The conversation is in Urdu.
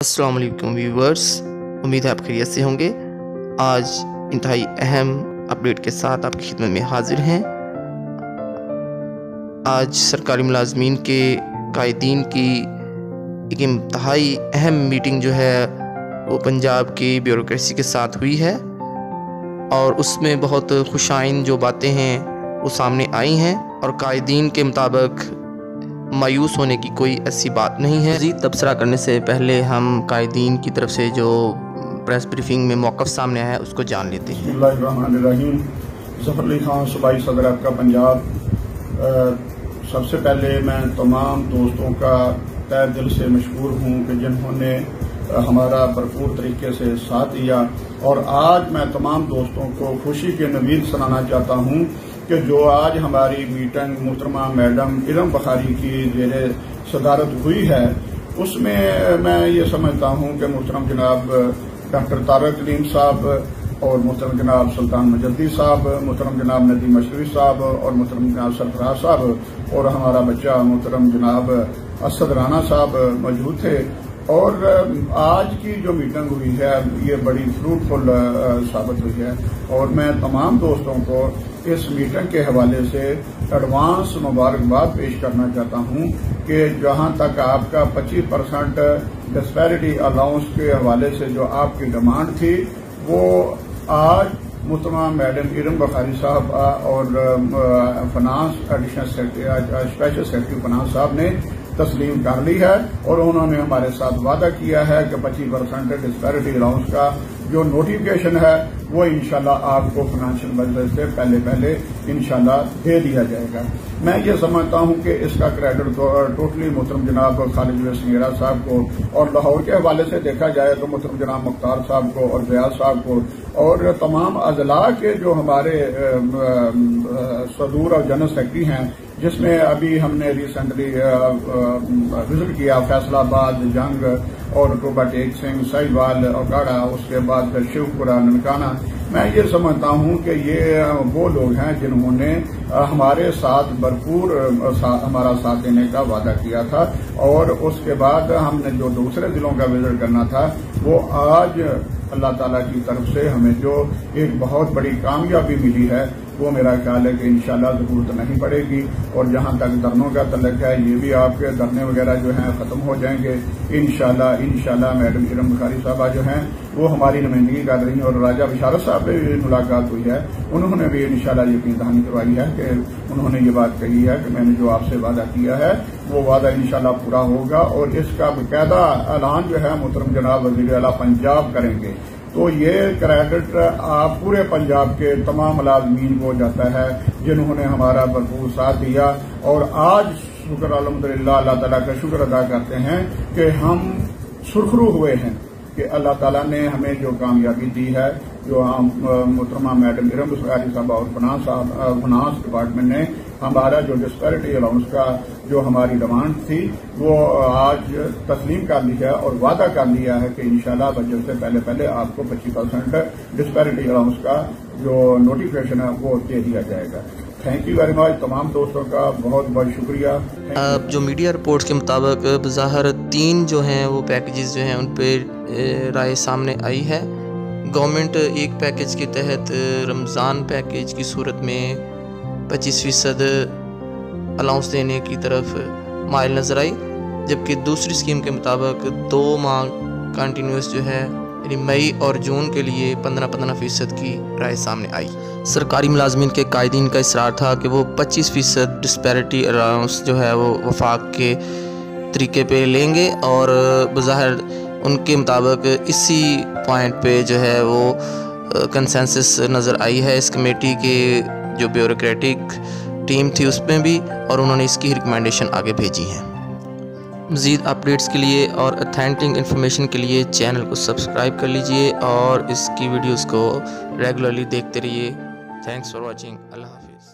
السلام علیکم ویورز، امید ہے آپ خیریت سے ہوں گے۔ آج انتہائی اہم اپڈیٹ کے ساتھ آپ کی خدمت میں حاضر ہیں۔ آج سرکاری ملازمین کے قائدین کی ایک انتہائی اہم میٹنگ جو ہے وہ پنجاب کی بیوروکریسی کے ساتھ ہوئی ہے، اور اس میں بہت خوشائن جو باتیں ہیں وہ سامنے آئی ہیں، اور قائدین کے مطابق مایوس ہونے کی کوئی ایسی بات نہیں ہے۔ مزید تبصرہ کرنے سے پہلے ہم قائدین کی طرف سے جو پریس بریفنگ میں موقف سامنے آیا ہے اس کو جان لیتے ہیں۔ بسم اللہ الرحمن الرحیم۔ ظفر علی خان صوبائی صدر آپ کا پنجاب، سب سے پہلے میں تمام دوستوں کا تہہ دل سے مشکور ہوں کہ جنہوں نے ہمارا بھرپور طریقے سے ساتھ دیا، اور آج میں تمام دوستوں کو خوشی کے نوید سنانا چاہتا ہوں کہ جو آج ہماری میٹنگ محترمہ میڈم ارم بخاری کی زیر صدارت ہوئی ہے، اس میں میں یہ سمجھتا ہوں کہ محترم جناب ڈاکٹر طارق علیم صاحب اور محترم جناب سلطان مجدی صاحب، محترم جناب ندیم مشرفی صاحب اور محترم جناب سرفراز صاحب اور ہمارا بچہ محترم جناب اسد رانا صاحب موجود تھے، اور آج کی جو میٹنگ ہوئی ہے یہ بڑی فروٹفل ثابت ہوئی ہے، اور میں تمام دوستوں کو اس میٹنگ کے حوالے سے ایڈوانس مبارکباد پیش کرنا چاہتا ہوں کہ جہاں تک آپ کا 25% ڈسپیرٹی الاؤنس کے حوالے سے جو آپ کی ڈیمانڈ تھی، وہ آج محترمہ میڈم ارم بخاری صاحب اور finance additional secretary special secretary finance صاحب نے تسلیم کر لی ہے، اور انہوں نے ہمارے ساتھ وعدہ کیا ہے کہ 25% ڈسپیرٹی الاؤنس کا جو نوٹیفکیشن ہے وہ انشاءاللہ آپ کو فائنینشیل بجٹ سے پہلے انشاءاللہ دے دیا جائے گا۔ میں یہ سمجھتا ہوں کہ اس کا کریڈٹ ٹوٹلی محترم جناب خالد سنگیرا صاحب کو، اور لاہور کے حوالے سے دیکھا جائے تو محترم جناب مختار صاحب کو اور زیاد صاحب کو، اور تمام اضلاع کے جو ہمارے صدور اور جنرل سیکرٹری ہیں، جس میں ابھی ہم نے ریسنٹلی وزٹ کیا فیصل آباد، جنگ اور ٹوبا ٹیک سنگھ، سہیوال اور گاڑا، اس کے بعد پھر شیو پورہ، ننکانہ۔ میں یہ سمجھتا ہوں کہ یہ وہ لوگ ہیں جنہوں نے ہمارے ساتھ بھرپور ہمارا ساتھ دینے کا وعدہ کیا تھا، اور اس کے بعد ہم نے جو دوسرے ضلعوں کا وزٹ کرنا تھا وہ آج اللہ تعالیٰ کی طرف سے ہمیں جو ایک بہت بڑی کامیابی ملی ہے، وہ میرا خیال ہے کہ انشاءاللہ ضرورت نہیں پڑے گی، اور جہاں تک دھرنوں کا تعلق ہے یہ بھی آپ کے دھرنے وغیرہ جو ہیں ختم ہو جائیں گے انشاءاللہ۔ میڈم ارم بخاری صاحبہ جو ہیں وہ ہماری نمائندگی کر رہی ہیں، اور راجہ بشارت صاحب سے بھی ملاقات ہوئی ہے، انہوں نے بھی انشاءاللہ یقین دہانی کروائی ہے کہ انہوں نے یہ بات کہی ہے کہ میں نے جو آپ سے وعدہ کیا ہے وہ وعدہ انشاءاللہ پورا ہوگا، اور اس کا باقاعدہ اعلان جو ہے محترم جناب وزیر اعلیٰ پنجاب کریں گے، تو یہ کریڈٹ آپ پورے پنجاب کے تمام ملازمین کو جاتا ہے جنہوں نے ہمارا بھرپور ساتھ دیا، اور آج شکر الحمدللہ اللہ تعالیٰ کا شکر ادا کرتے ہیں کہ ہم سرخرو ہوئے ہیں کہ اللہ تعالیٰ نے ہمیں جو کامیابی دی ہے، جو ہم محترمہ میڈم ارم بخاری صاحبہ اور فنانس ڈپارٹمنٹ نے ہمارا جو ڈسپیرٹی الاؤنس کا جو ہماری ڈیمانڈ تھی وہ آج تسلیم کر لی ہے، اور وعدہ کر لیا ہے کہ انشاءاللہ بجٹ سے پہلے آپ کو 25% ڈسپیرٹی الاؤنس کا جو نوٹیفکیشن ہے وہ دے دیا جائے گا۔ تھینک یو ویری مچ، تمام دوستوں کا بہت بہت شکریہ۔ جو میڈیا رپورٹس کے مطابق بظاہر 3 جو ہیں وہ پیکیجز جو ہیں ان پہ رائے سامنے آئی ہے۔ گورنمنٹ ایک پیکیج کے تحت رمضان پیکیج کی صورت میں 25% الاؤنس دینے کی طرف مائل نظر آئی، جبکہ دوسری اسکیم کے مطابق 2 ماہ کنٹینیوس جو ہے یعنی مئی اور جون کے لیے 15% کی رائے سامنے آئی۔ سرکاری ملازمین کے قائدین کا اصرار تھا کہ وہ 25% ڈسپیرٹی الاؤنس جو ہے وہ وفاق کے طریقے پہ لیں گے، اور بظاہر ان کے مطابق اسی پوائنٹ پہ جو ہے وہ کنسنسس نظر آئی ہے اس کمیٹی کے جو بیوروکریٹک ٹیم تھی اس میں بھی، اور انہوں نے اس کی ریکمنڈیشن آگے بھیجی ہے۔ مزید اپڈیٹس کے لیے اور اتھینٹک انفارمیشن کے لیے چینل کو سبسکرائب کر لیجئے، اور اس کی ویڈیوز کو ریگولرلی دیکھتے رہیے۔ Thanks for watching. اللہ حافظ۔